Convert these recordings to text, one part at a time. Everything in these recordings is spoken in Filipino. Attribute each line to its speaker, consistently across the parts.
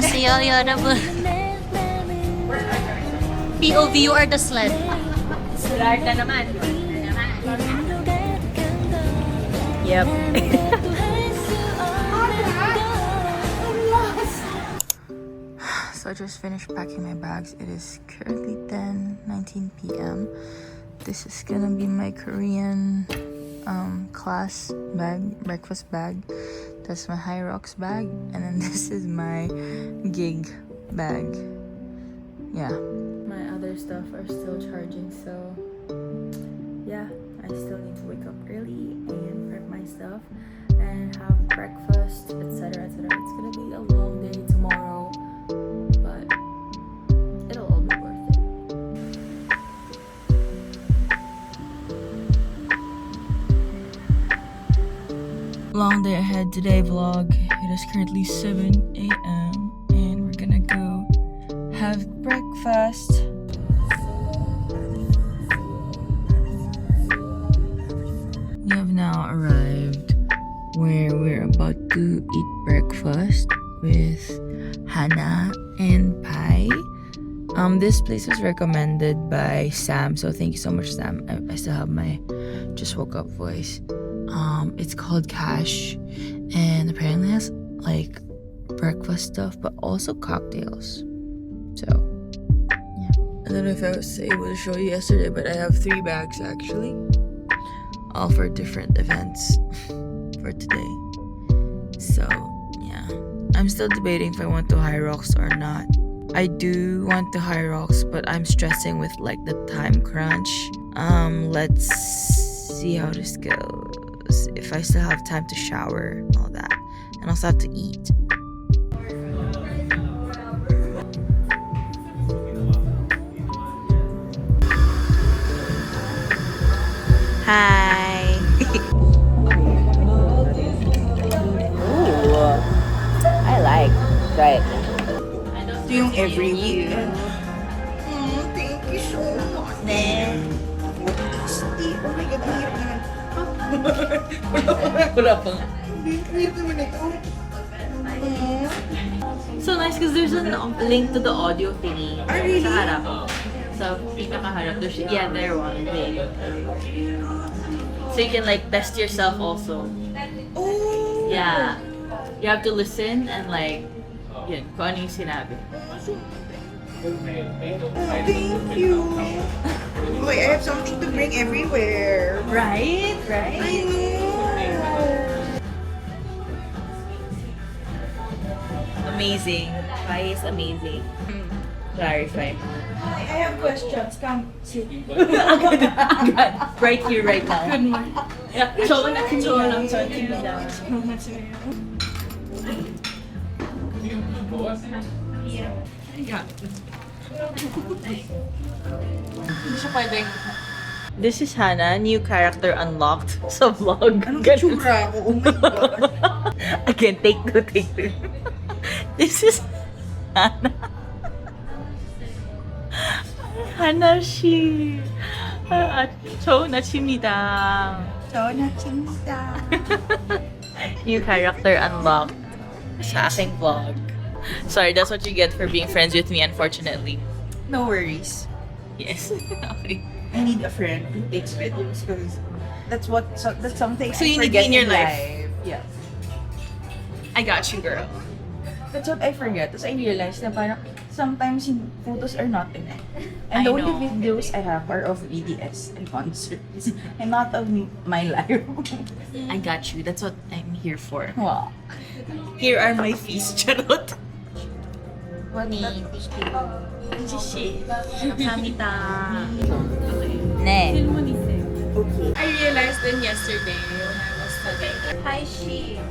Speaker 1: 안녕하세요, 여러분. POV, you are the sled.
Speaker 2: Larta naman.
Speaker 1: Yep. So I just finished packing my bags. It is currently 10:19 p.m. This is gonna be my Korean class bag, breakfast bag. That's my High Rocks bag, and then this is my gig bag. Yeah. My other stuff are still charging, so yeah, I still need to wake up early and prep my stuff and have breakfast, etc., etc. It's gonna be a long day tomorrow, but it'll all be worth it. Long day ahead today vlog. It is currently 7 a.m. and we're gonna go have breakfast. We have now arrived where we're about to eat breakfast with Hannah and Pai. This place was recommended by Sam, so thank you so much, Sam. I still have my just woke up voice. It's called Cash, and apparently has like breakfast stuff, but also cocktails. So, yeah. I don't know if I was able to show you yesterday, but I have 3 bags actually, all for different events for today. So, yeah. I'm still debating if I want to High Rocks or not. I do want to High Rocks, but I'm stressing with like the time crunch. Let's see how this goes. If I still have time to shower and all that, and also have to eat. Hi.
Speaker 2: Ooh. I like. Right.
Speaker 3: Ito yung every week. Thank you so much. Steve, oh my God, ang hirap naman.
Speaker 2: Wala pang.
Speaker 3: Ang hirap naman ito.
Speaker 2: So nice because there's a link to the audio thingy.
Speaker 3: Ah, really?
Speaker 2: Sa harap. Sa pinakaharap. Yeah, there one. Thing. So you can like test yourself also.
Speaker 3: Oh!
Speaker 2: Yeah. You have to listen and like, yun, kung ano yung sinabi.
Speaker 3: Thank you. Boy, I have something to bring everywhere.
Speaker 2: Right? Right?
Speaker 3: I know.
Speaker 2: Amazing. Pai is amazing. Clarify.
Speaker 3: I have questions. Come, sit.
Speaker 2: Right here, right now.
Speaker 3: Good morning.
Speaker 2: Show lang. Hindi siya pwedeng. This is Hannah, new character unlocked sa vlog.
Speaker 3: Anong itsura ako? Oh my God.
Speaker 2: Again, take two. This is Hannah. Hannah she. 저 나칩니다.
Speaker 3: Nachimita.
Speaker 2: New character unlocked sa aking vlog. Sorry, that's what you get for being friends with me, unfortunately.
Speaker 3: No worries.
Speaker 2: Yes. Okay.
Speaker 3: I need a friend who takes videos because that's something
Speaker 2: So
Speaker 3: I
Speaker 2: you need
Speaker 3: forget
Speaker 2: me in your life.
Speaker 3: Yeah.
Speaker 2: I got you, girl.
Speaker 3: That's what I forget. Tapos I realized na parang sometimes yung photos are not in it. And
Speaker 2: I
Speaker 3: the only
Speaker 2: know.
Speaker 3: videos I have are of BTS and concerts and not of my life.
Speaker 2: I got you. That's what I'm here for.
Speaker 3: Wow.
Speaker 2: Here are my fees, charot.
Speaker 3: What
Speaker 2: Jishi. Kamsahamnida.
Speaker 1: 네.
Speaker 3: Okay.
Speaker 2: I realized them yesterday when I was studying. Hi, she.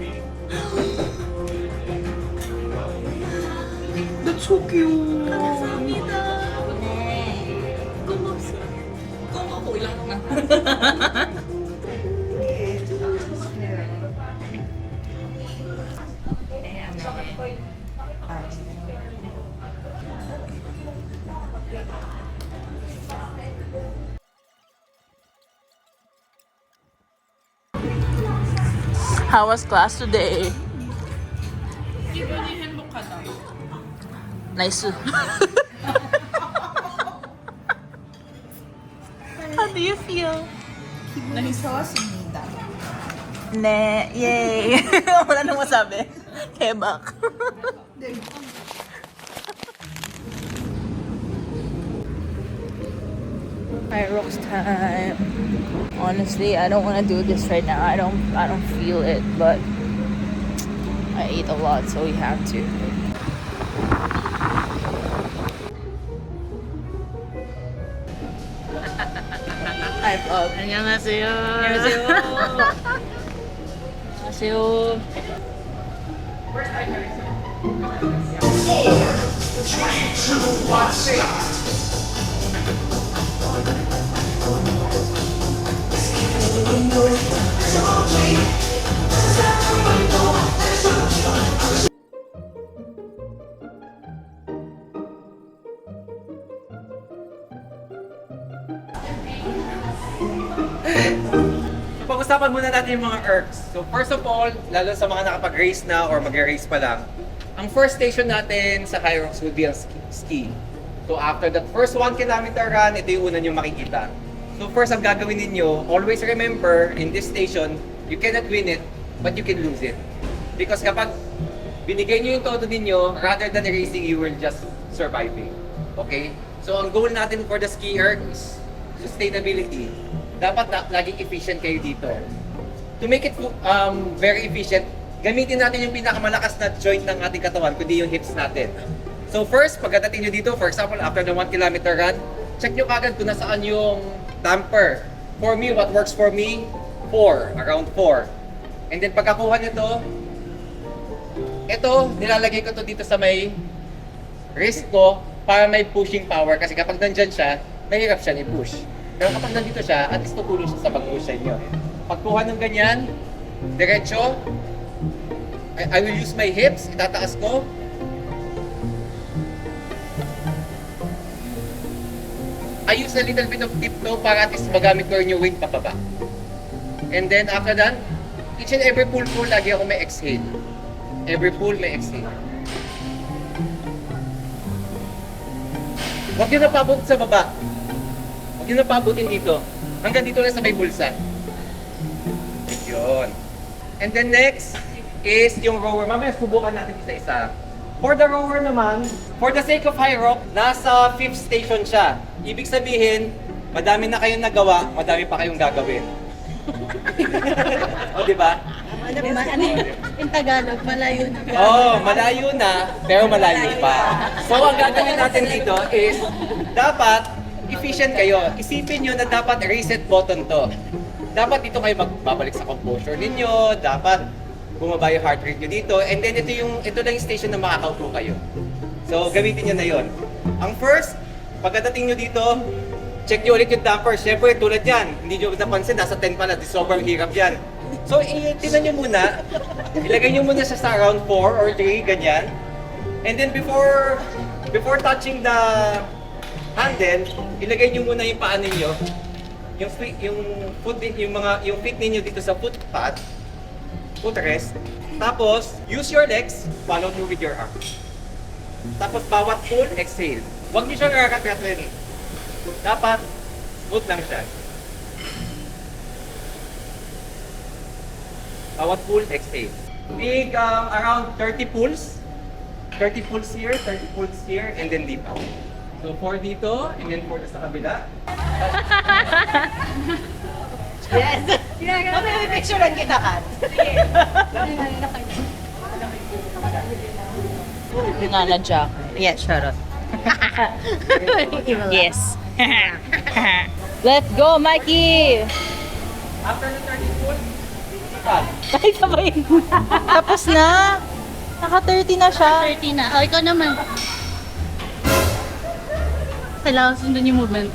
Speaker 3: That's so cute.
Speaker 2: 감사합니다. 고맙습니다. 고마워 lang na.
Speaker 1: How was class today?
Speaker 2: Nice. How do you feel?
Speaker 3: Nagsawasimida.
Speaker 2: Ne, yay! Wala nang masabi. Kebak. Fireworks time. Honestly, I don't want to do this right now. I don't feel it, but I ate a lot, so we have to. Hi, vlog.
Speaker 4: 안녕하세요.
Speaker 2: 안녕하세요. 안녕하세요.
Speaker 5: So, pag-usapan muna natin yung mga ERCs. So, first of all, lalo sa mga nakapag-race na or mag-race pa lang, ang first station natin sa Hyrox would be ang ski. So, after that first 1 kilometer run, ito yung una nyo makikita. So, first ang gagawin ninyo, always remember, in this station, you cannot win it, but you can lose it. Because kapag binigay nyo yung todo ninyo, rather than racing, you will just surviving. Okay? So, ang goal natin for the ski ERC is sustainability. Dapat laging efficient kayo dito. To make it very efficient, gamitin natin yung pinakamalakas na joint ng ating katawan, kundi yung hips natin. So first, pagdating nyo dito, for example, after the 1 kilometer run, check nyo kagad kung nasaan yung damper. For me, what works for me? 4, around 4. And then pagkakuha nyo to, ito, nilalagay ko to dito sa may wrist ko para may pushing power. Kasi kapag nandyan siya, mahirap siya i-push. Pero kapag nandito siya, at least tutulong siya sa pag-push sa inyo. Pagkuha ng ganyan, diretso, I will use my hips, itataas ko. I use a little bit of tiptoe para at least magamit ko rin yung weight pababa. And then after that, each and every pull po, lagi ako may exhale. Every pull, may exhale. Huwag nyo napabot sa baba. Huwag nyo napabutin dito. Hanggang dito lang sa may bulsa. Yun. And then next is yung rower. Mamaya subukan natin isa-isa. For the rower naman, for the sake of Hyrox, nasa 5th station siya. Ibig sabihin, madami na kayong nagawa, madami pa kayong gagawin. O, di ba?
Speaker 4: In Tagalog, malayo na.
Speaker 5: Oh, malayo na, pero malayo pa. So, ang gagawin natin dito is, dapat, efficient kayo. Isipin nyo na dapat reset button to. Dapat dito kayo magbabalik sa composure ninyo, dapat bumaba yung heart rate nyo dito, and then ito lang yung station na makakaupo kayo. So, gamitin nyo na yon. Ang first, pagdating nyo dito, check nyo ulit yung damper. Siyempre, tulad yan, hindi nyo napansin, nasa 10 pala, sobrang hirap yan. So, tinan nyo muna, ilagay nyo muna siya sa around 4 or 3, ganyan. And then before touching the handle, ilagay nyo muna yung paa ninyo, yung feet ninyo dito sa footrest. Tapos, use your legs, follow through with your arms. Tapos, bawat pull, exhale. Huwag nyo siyang kakatratin. Dapat, smooth lang siya. Bawat pull, exhale. Big, around 30 pulls. 30 pulls here, 30 pulls here, and then deep out. So, 4 dito, and then 4 sa kabila.
Speaker 3: Yes! May picturean kita, Kat.
Speaker 2: Pinanadya ko.
Speaker 3: Yes, charot.
Speaker 2: Yes. Let's go, Mikey!
Speaker 5: After the 30 pulls, deep out.
Speaker 2: Ay, sabay. Tapos na. Naka-30 na siya.
Speaker 4: 30 na. O, ikaw naman. Kailangan sundan yung movement.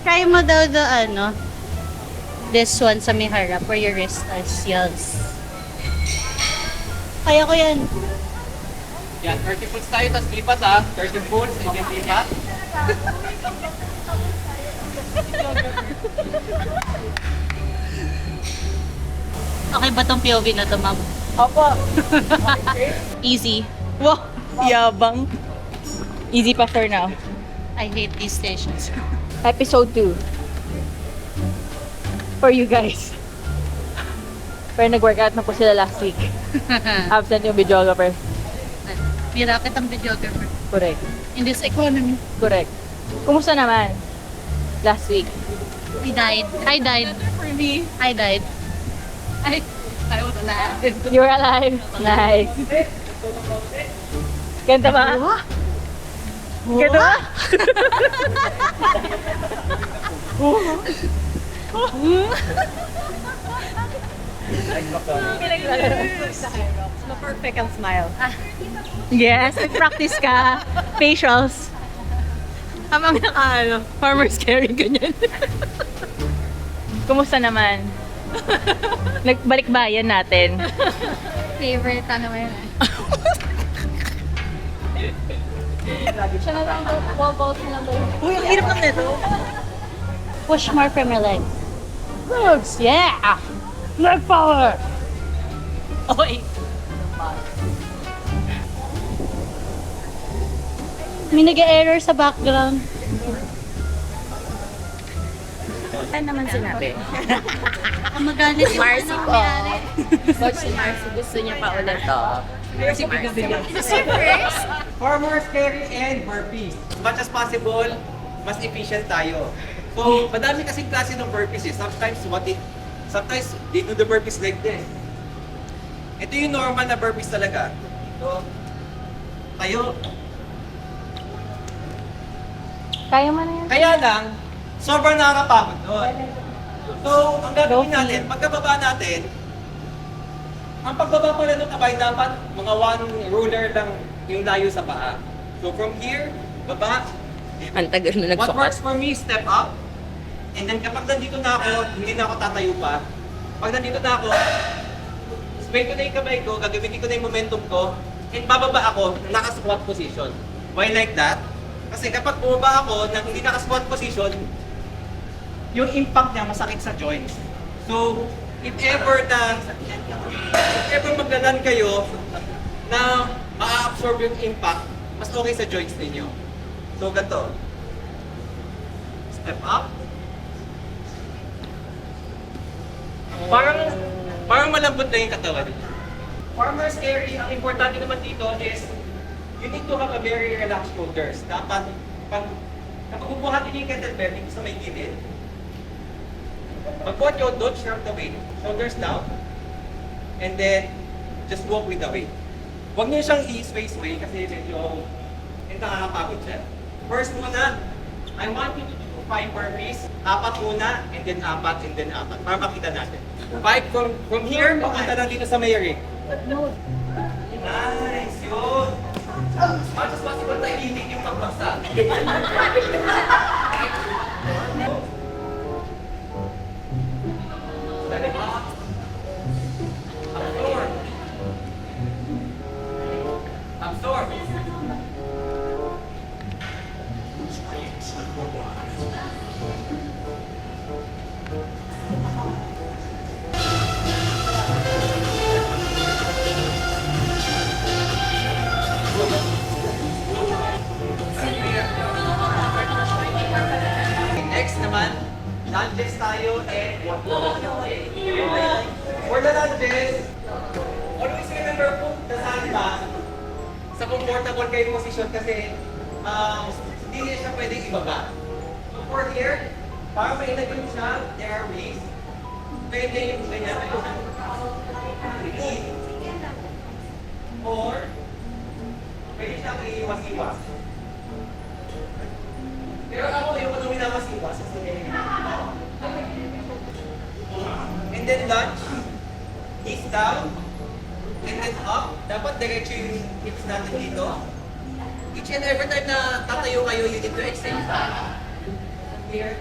Speaker 4: Try mo daw this one sa may harap where your wrist is. Yes. Kaya ko yan.
Speaker 5: Yan, 30 pulls tayo, tapos lipat 30 pulls, and then lipat.
Speaker 4: Okay ba tong POV na to, ma'am?
Speaker 2: Opo.
Speaker 4: Easy.
Speaker 2: Wow, yabang. Easy pa for now.
Speaker 4: I hate these stations.
Speaker 2: Episode 2. For you guys. Pero nag-workout na po sila last week. Absent yung videographer.
Speaker 4: Pirakit ang videographer.
Speaker 2: Correct.
Speaker 4: In this economy.
Speaker 2: Correct. Kumusta naman? Last week.
Speaker 4: I died.
Speaker 2: For me.
Speaker 4: I died. I was alive.
Speaker 2: You were alive. Nice. Ganda ba? Ganda ba? Perfect ang smile. Yes, nag-practice ka. Facials. Habang farmer's carry ganyan. Kumusta naman? Nagbalik bayan natin.
Speaker 4: Favorite ano ba yun? Siya na lang wall na lang.
Speaker 2: Uy, ang hirap ng neto.
Speaker 4: Push more from your legs.
Speaker 2: Legs, yeah! Leg power! Oy!
Speaker 4: May nag-error sa background.
Speaker 1: Ano naman sinabi?
Speaker 4: Ang magalit yung
Speaker 1: Marcy
Speaker 4: ano
Speaker 1: po.
Speaker 4: nangyari.
Speaker 1: Coach si Marcy gusto niya pa ulit to. Si Marcy.
Speaker 5: Farmers carry and burpees. As much as possible, mas efficient tayo. So, madami kasing klase ng burpees eh. Sometimes they do the burpees like this. Ito yung normal na burpees talaga. So, tayo.
Speaker 2: Kaya mo na yan.
Speaker 5: Kaya lang, sobrang nakakapagod doon. So, ang gagawin natin, pagkababa natin, ang pagbaba pala ng kabay dapat mga one ruler lang yung layo sa paa. So from here, baba.
Speaker 1: Ang tagal na
Speaker 5: What
Speaker 1: nagsukat.
Speaker 5: works for me, step up. And then kapag nandito na ako, hindi na ako tatayo pa. Pag nandito na ako, straight ko na yung kamay ko, gagamitin ko na yung momentum ko, and bababa ako, naka-squat position. Why like that? Kasi kapag bumaba ako nang hindi naka-squat position, yung impact niya masakit sa joints. So, if ever maglalan kayo na ma-absorb yung impact, mas okay sa joints ninyo. So, ganito. Step up. Parang malambot na yung katawan. Farmer's carry, ang importante naman dito is you need to have a very relaxed shoulders. Dapat, kapag bubuhatin yung kettlebell dito sa may gilid, magbuhat yung don't shrug the weight. Shoulders down. And then, just walk with the weight. Huwag niyo siyang i-sway kasi medyo nakakapagod siya. First muna, I want you to do 5 burpees. 4 muna, and then 4, and then 4. Para makita natin. 5 from here, papunta lang dito sa may ring. Nice! Yun! As much as possible, tahimik yung pagbagsak. Absorb. Next naman, lunges tayo and for the lunges, always remember put the sandbag sa comfortable kayo position kasi hindi niya siya pwedeng ibaba. So for here, para mailagay siya, there are ways. Pwede yung ganyan. Or, pwede siyang iiwas-iwas. Pero ako yung kung minawas-iwas. And then lunge, knees down, and then up. Dapat diretso yung hips natin dito. Each and every time na tatayo kayo, you need to exhale. Here.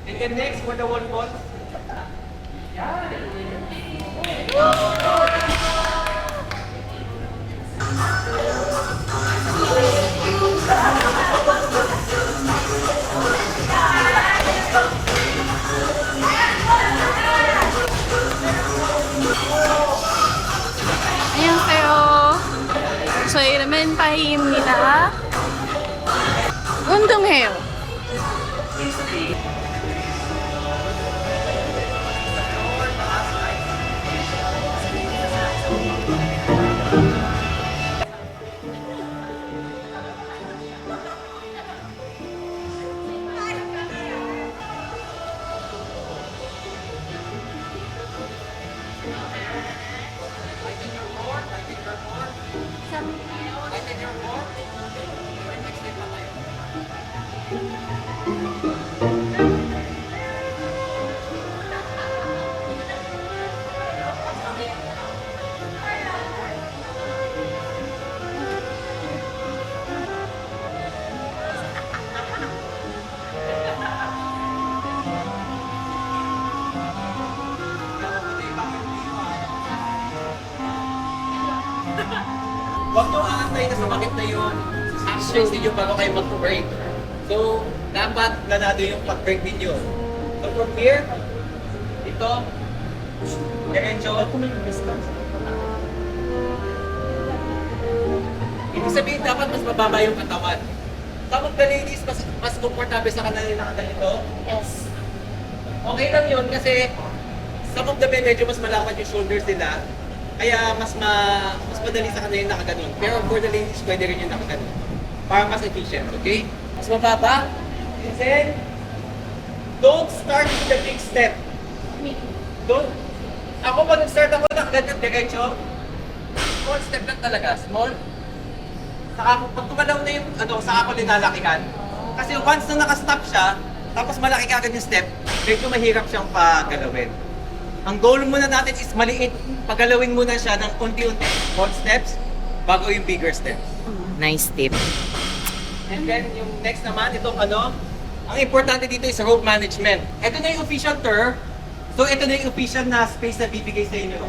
Speaker 5: And then next, for the wall ball.
Speaker 4: 파이입니다. 운동해요.
Speaker 5: Huwag nyo aantay na sumakit na yung actions ninyo bago kayo mag-break. So, dapat planado yung pag-break ninyo. So, from here, dito, diretso. Ibig sabihin, dapat mas mababa yung katawan. Some of the ladies, mas komportable sa kanila yung nakaganito.
Speaker 4: Yes.
Speaker 5: Okay lang yun kasi some of the men medyo mas malapad yung shoulders nila. Kaya mas madali sa kanila yung nakaganon. Pero for the ladies, pwede rin yung nakaganon. Para mas efficient, okay? Mas mababa. And then, don't start with the big step. Don't. Ako pag nag-start ako nakaganyan diretso, small step lang talaga. Small. Saka pag tumalaw na yung saka ko linalakihan. Kasi once na nakastop siya, tapos malaki ka agad yung step, medyo mahirap siyang pagalawin. Ang goal muna natin is maliit. Pagalawin muna siya ng unti-unti, small steps, bago yung bigger steps.
Speaker 1: Nice tip.
Speaker 5: And then yung next naman, itong ang importante dito is rope management. Ito na yung official tour. So ito na yung official na space na bibigay sa inyo.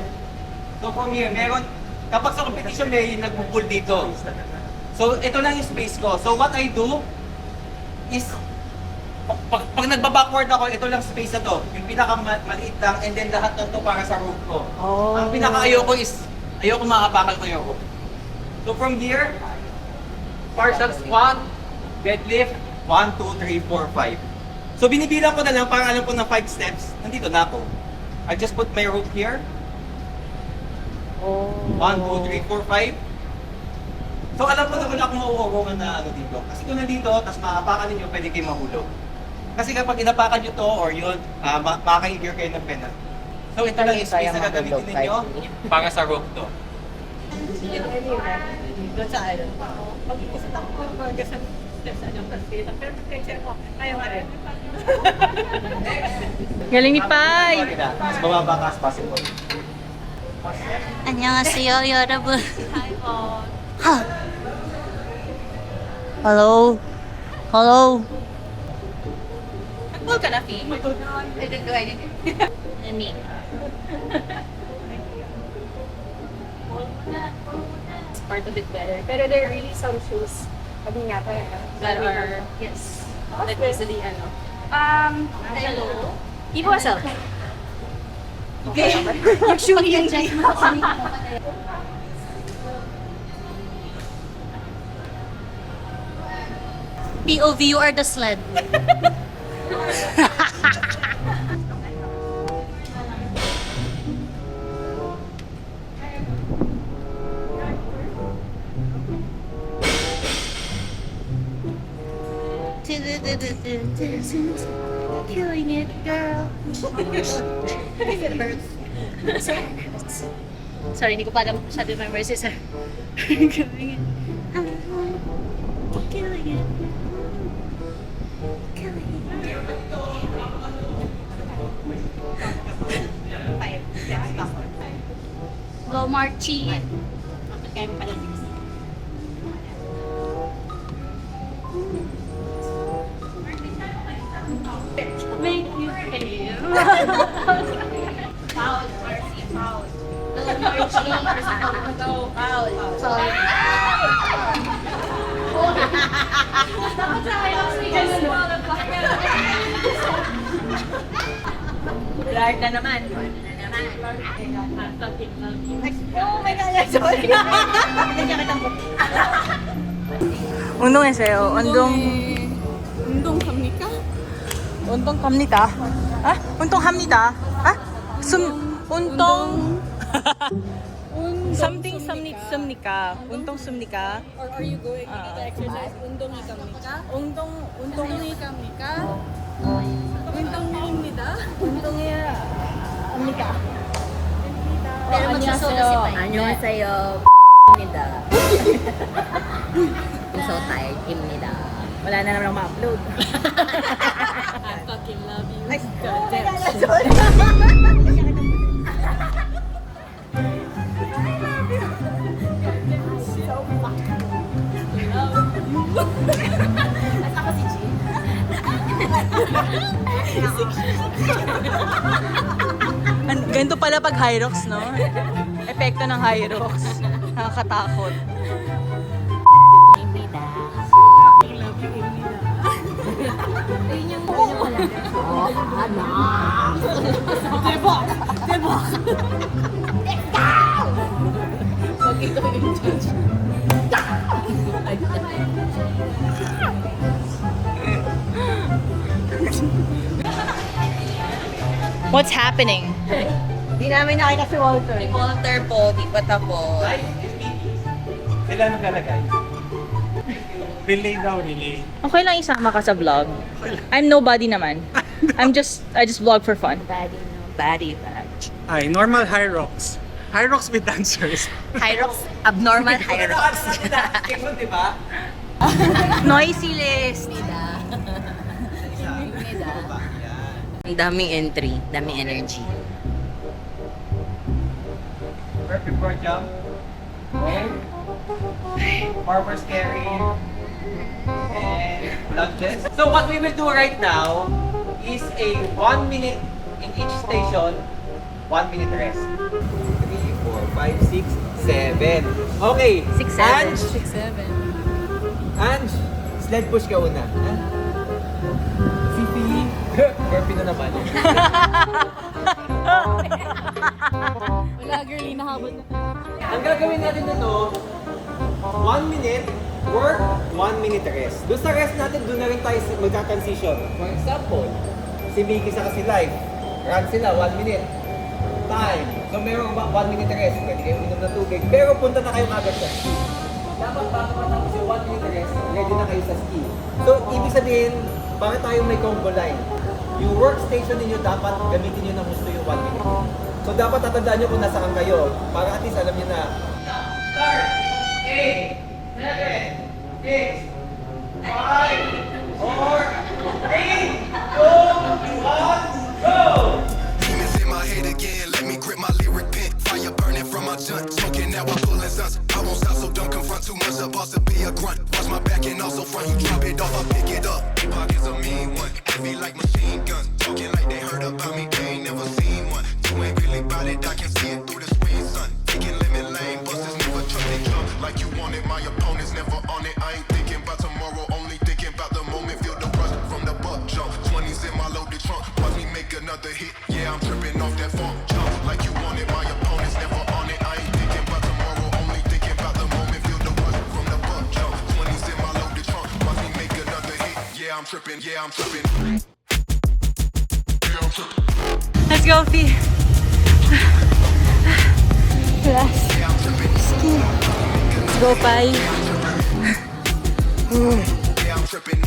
Speaker 5: So from here, meron, kapag sa competition may nagpupul dito. So ito lang yung space ko. So what I do is, pag nagba-backward ako, ito lang space na to. Yung pinaka-maliit lang, and then lahat ng to para sa rope ko.
Speaker 1: Oh.
Speaker 5: Ang pinaka-ayoko is, ayoko makabakal ko yung rope. So from here, partial squat, deadlift, 1, 2, 3, 4, 5. So binibilang ko na lang para alam ko na 5 steps. Nandito na ako. I just put my rope here. 1, 2, 3, 4, 5. So alam ko na wala akong mauuungan na dito. Kasi kung nandito, tapos makapakan ninyo, pwede kayo mahulog. Kasi kapag inapakan nyo to or yun, makaka-injure kayo ng penalty. So ito lang yung space na gagamitin ninyo para sa rope to.
Speaker 4: Galing ni Pai.
Speaker 5: Mas bababa ka as possible.
Speaker 6: 안녕하세요, 여러분. Hello. Hello.
Speaker 4: Nag-ball ka na, Fi?
Speaker 6: I didn't. Me.
Speaker 4: It's part of it better. Pero there are really some shoes. Sabi nga pa, that are, yes, that easily, hello? Give yourself. Okay. Yung shoe yung
Speaker 6: POV, you are the sled. Killing it, girl. It hurts. Sorry, hindi ko pa alam masyado yung verses. Killing it. Killing it. Killing it. Go, Marchie. Make you pay. Foul, Marcy, foul. Go, foul. Sorry. Dapat sa akin lang speakers mo.
Speaker 4: Blard na naman.
Speaker 6: Oh my God, sorry.
Speaker 2: 운동했어요. 운동
Speaker 6: 갑니까?
Speaker 2: 운동합니다. 아? 운동합니다. 아? 운동 something 습니까? 운동 습니까?
Speaker 6: Or are you going to exercise? 운동이 갑니까? 운동이 갑니까? 운동입니다. 운동해야 합니까?
Speaker 2: Pero magsusuka si
Speaker 7: 안녕하세요. 입니다. So tired입니다.
Speaker 2: Wala na naman akong ma-upload.
Speaker 6: I fucking love you.
Speaker 2: Ganito pala pag Hyrox, no? Epekto ng Hyrox. Nakakatakot. What's happening?
Speaker 3: Di namin nakita si Walter.
Speaker 7: Walter po, di pa tapos.
Speaker 5: Sila naglalagay.
Speaker 8: Relay daw, relay.
Speaker 2: Okay lang isama ka sa vlog. I'm nobody naman. I just vlog for fun.
Speaker 7: Body.
Speaker 8: Ay, normal high rocks. High rocks with dancers.
Speaker 7: Hyrox, abnormal Hyrox.
Speaker 5: Tingnan, di ba?
Speaker 2: Noisy list.
Speaker 7: Ang daming entry, daming energy.
Speaker 5: Perfect for jump. Farmer's carry. And lunges. So what we will do right now is a 1 minute in each station, 1 minute rest. 3, 4, 5, 6, 7. Okay.
Speaker 7: 6, 7.
Speaker 5: Ange, sled push ka una. Ha? Si Pili, burpee na naman.
Speaker 6: Wala, girlie, nahabot na.
Speaker 5: Ang gagawin natin nito, 1 minute work, 1 minute rest. Doon sa rest natin, doon na rin tayo magka-transition. For example, si Mickey sa kasi live, run sila, 1 minute. Time. So meron 1 minute rest, pwede kayo uminom ng tubig. Pero punta na kayo agad sa ski. Dapat bago matapos yung 1 minute rest, ready na kayo sa ski. So, ibig sabihin, bakit tayo may combo line? Yung workstation ninyo, dapat gamitin nyo ng gusto yung 1 minute. So, dapat tatandaan nyo kung nasaan kayo, para at least alam nyo na. Start! 8, 7, 6, 5, 4, 3, 2, 1, go!
Speaker 9: Demons in my head again, let me grip my lyric pen. Fire burning from my junk, smoking now I'm pulling stunts. I won't stop, so don't confront too much. Supposed to be a grunt. Watch my back and also front. You drop it off, I pick it up. Pockets a mean one, heavy like machine guns. Talking like they heard about me, they ain't never seen one. You ain't really about it, I can see it through the screen, son. Taking lemon lane, busters never trust they jump like you want it. My opponent's never on it. I ain't thinking about tomorrow, only thinking about the moment. Feel the rush from the buck jump. 20s in my loaded trunk. Watch me make another hit. Yeah, I'm tripping off that funk jump like you want it. My opponent's never on it. I ain't thinking about tomorrow, only thinking about the moment. Feel the rush from the buck jump. 20s in my loaded trunk. Watch me make another hit. Yeah, I'm tripping. Yeah, I'm tripping.
Speaker 2: Let's go, Fee. Last ski. Let's go, Pai.
Speaker 9: Yeah, I'm tripping.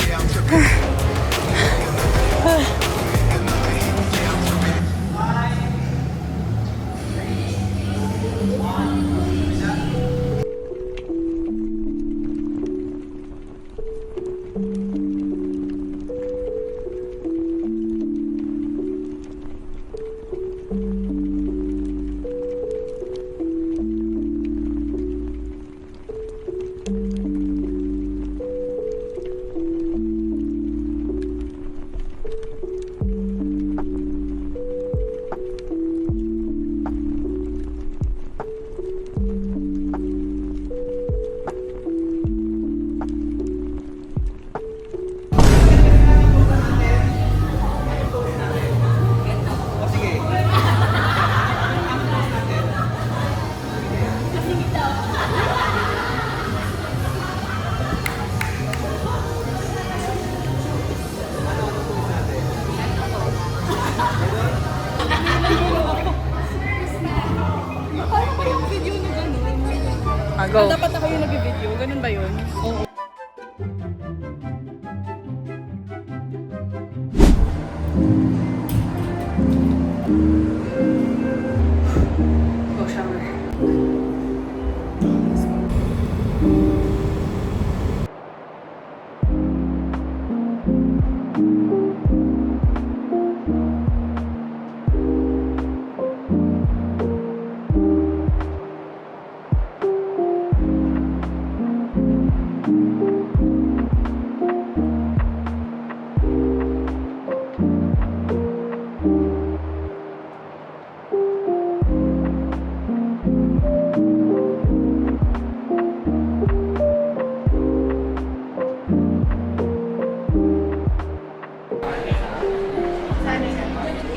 Speaker 9: Yeah, I'm tripping.
Speaker 2: Go.
Speaker 4: Dapat ako yung nag-video. Ganun ba yun? Go shower.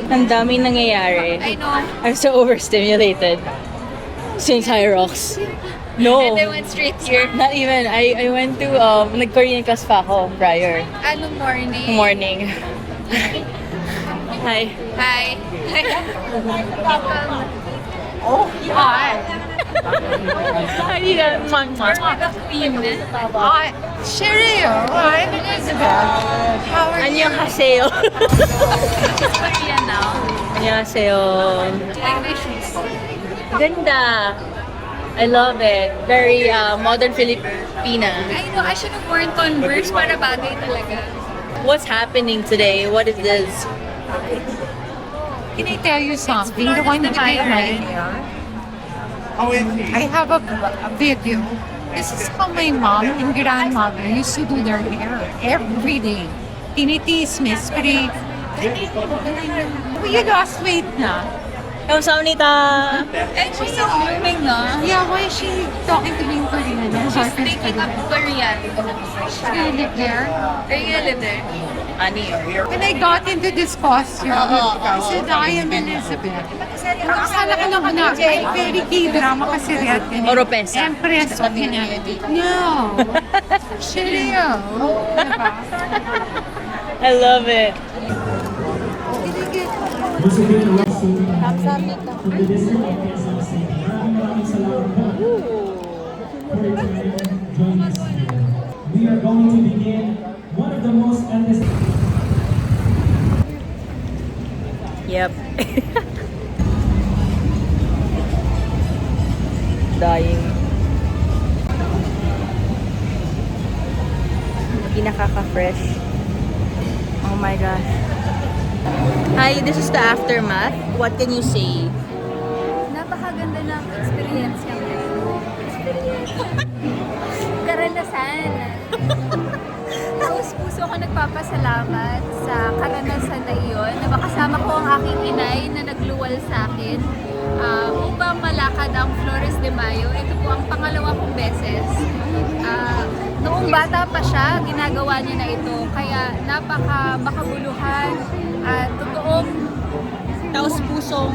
Speaker 2: Ang daming nangyayari.
Speaker 6: I know.
Speaker 2: I'm so overstimulated. Since High Rocks. No.
Speaker 6: And I went straight here.
Speaker 2: Not even. I went to, nag-Korean class pa ako prior.
Speaker 6: Anong morning?
Speaker 2: Morning. Hi.
Speaker 6: Hi. Oh, hi.
Speaker 2: Hi,
Speaker 6: Hi. Sherry, I'm Elizabeth. How are you?
Speaker 2: 안녕하세요.
Speaker 6: Korean now.
Speaker 2: 안녕하세yo.
Speaker 6: Like my shoes.
Speaker 2: Ganda. I love it. Very modern Filipina.
Speaker 6: I know, I should have worn Converse para bagay talaga.
Speaker 2: What's happening today? What is this?
Speaker 10: Can I tell you something? The one that I right here. I have a video. This is how my mom and grandmother used to do their hair every day. Tinitiis, mystery. You lost weight na.
Speaker 2: 감사합니다.
Speaker 6: And she's so blooming, no?
Speaker 10: Yeah, why is she talking to me in Korean?
Speaker 6: She's taking up Korean.
Speaker 10: She live there.
Speaker 6: Are you gonna live there?
Speaker 2: Ani.
Speaker 10: When I got into this costume, I said, I am Elizabeth. Akala ko lang na, ay very K-drama kasi red.
Speaker 2: Oropesa.
Speaker 10: Empress of humanity. No. Shireo. Diba?
Speaker 2: I love it.
Speaker 11: We are going to begin one of the most
Speaker 2: Yep. Dying. Pinakaka-fresh. Oh my gosh. Hi, this is the aftermath. What can you say?
Speaker 6: Napakaganda ng experience niya. Karanasan. Tapos puso ko nagpapasalamat sa karanasan na iyon na makasama ko ang aking inay na nagluwal sa akin upang malakad ang Flores de Mayo. Ito po ang pangalawa kong beses. Noong bata pa siya, ginagawa niya na ito. Kaya napaka makabuluhan at totoong
Speaker 2: Taos-puso.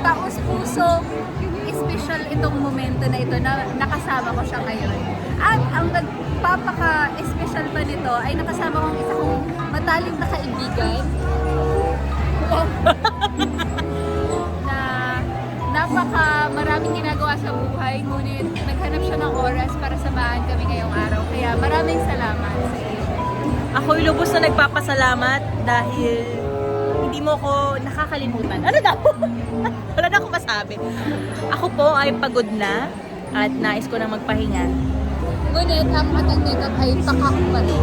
Speaker 6: special itong momento na ito na nakasama ko siya ngayon. At ang nagpapaka-special pa nito ay nakasama kong isa kong matalim na kaibigan na napaka maraming ginagawa sa buhay, ngunit naghanap siya ng oras para samahan kami ngayong araw. Kaya maraming salamat sa iyo.
Speaker 2: Ako'y lubos na nagpapasalamat dahil hindi mo ko nakakalimutan. Ano daw? Wala na akong masabi. Ako po ay pagod na at nais ko na magpahinga.
Speaker 6: Ngunit ang atang nito ay pakakapalo.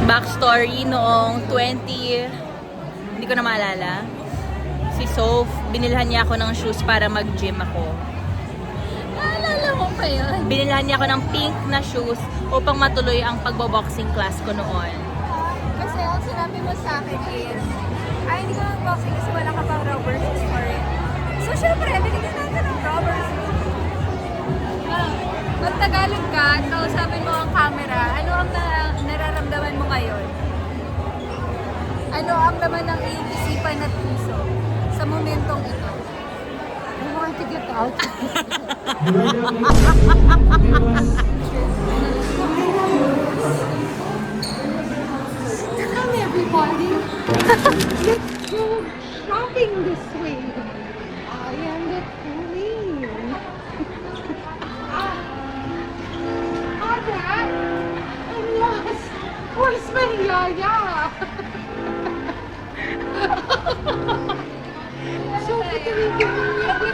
Speaker 2: Backstory noong 20, hindi ko na maalala. Si Soph, binilhan niya ako ng shoes para mag-gym ako.
Speaker 6: Naalala mo pa yun?
Speaker 2: Binilhan niya ako ng pink na shoes upang matuloy ang pagbo-boxing class ko noon.
Speaker 6: Kasi ang sinabi mo sa akin is, ay hindi ko mag-boxing kasi wala ka pang rubber shoes for it. So syempre, binigyan natin ng rubber shoes. Magtagalog ka at kausapin mo ang camera, ano ang nararamdaman mo ngayon? Ano ang laman ng iyong isipan at puso sa momentong ito?
Speaker 10: I want to get out. Come everybody. Let's go shopping this way. I am the queen. yeah. So,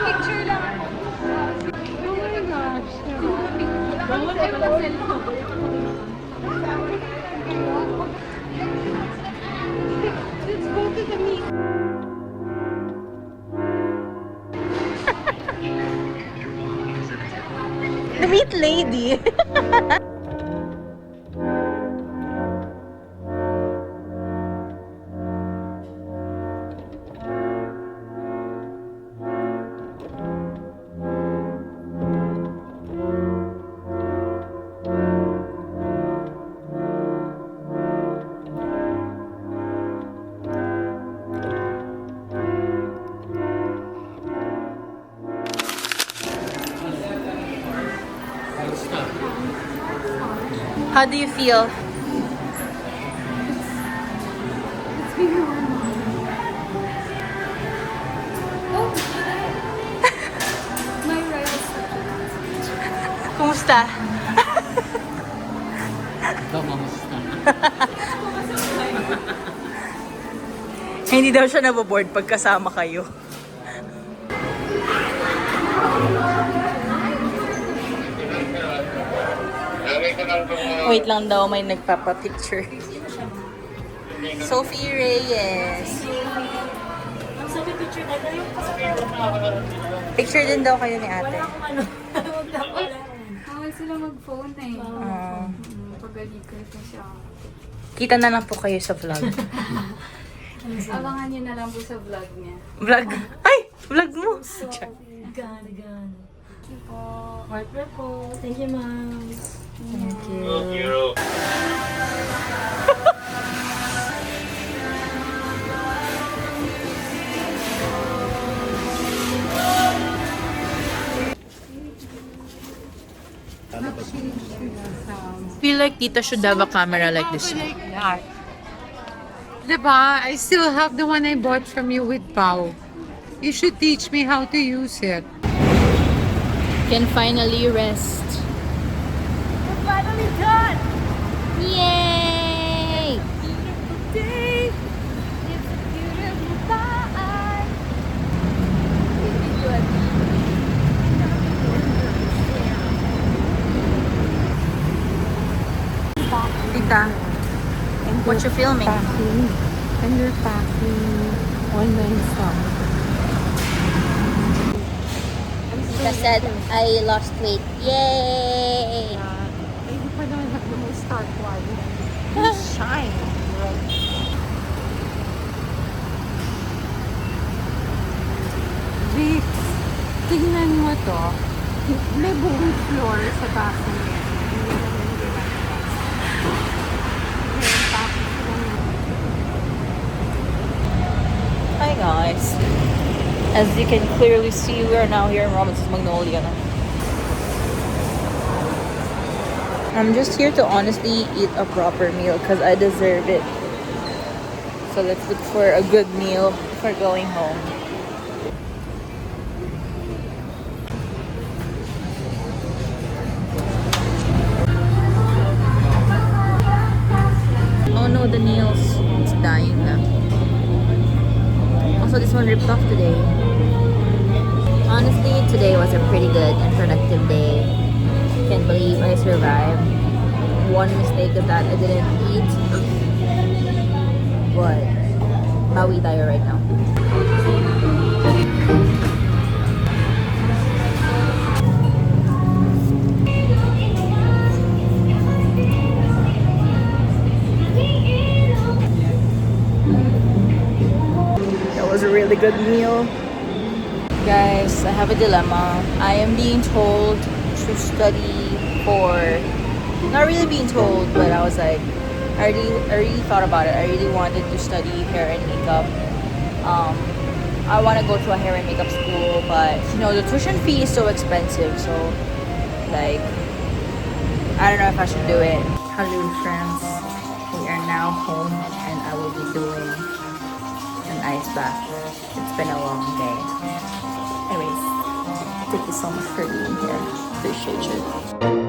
Speaker 6: Picture lang ako.
Speaker 10: oh my gosh.
Speaker 6: Let's go to the meet.
Speaker 2: The meat lady. How do you feel?
Speaker 6: My rice.
Speaker 2: Kumusta? Hindi daw siya naboboard pag kasama kayo. Wait lang daw, may nagpapapicture. Sophie Reyes. Picture din daw kayo ni ate.
Speaker 6: Bawal sila mag-phone eh. Pagalitan ko siya.
Speaker 2: Kita na lang po kayo sa vlog.
Speaker 6: Abangan niyo na lang po sa vlog niya.
Speaker 2: Vlog? Ay! Vlog mo!
Speaker 12: Thank you po. Partner po. Thank you, ma'am.
Speaker 2: Thank you. Feel like Tita should have a camera like this.
Speaker 10: Diba? I still have the one I bought from you with Pau. You should teach me how to use it.
Speaker 2: Can finally rest.
Speaker 6: We're finally done!
Speaker 2: Yay!
Speaker 6: Day. It's a beautiful day.
Speaker 2: Tita, what you filming?
Speaker 10: And you're packing one man's song.
Speaker 2: Tita said I lost weight. Yay!
Speaker 10: Hindi pa naman mo start one.
Speaker 2: Shine.
Speaker 10: Vic, tingnan mo to. May buong floor sa baso niya.
Speaker 2: Hi guys. As you can clearly see, we are now here in Robinson's Magnolia. I'm just here to honestly eat a proper meal because I deserve it. So let's look for a good meal before going home. Oh no, the nails. It's dying now. Also, this one ripped off today. Honestly, today was a pretty good and productive day. Can't believe I survived. One mistake is that I didn't eat. But, bawi tayo right now. That was a really good meal. Guys, I have a dilemma. I am being told to study for, not really being told, but I was like, I really thought about it. I really wanted to study hair and makeup. I want to go to a hair and makeup school, but you know, the tuition fee is so expensive. So, like, I don't know if I should do it. Hello, friends. We are now home, and I will be doing an ice bath. It's been a long day. Anyways, thank you so much for being here. Appreciate you.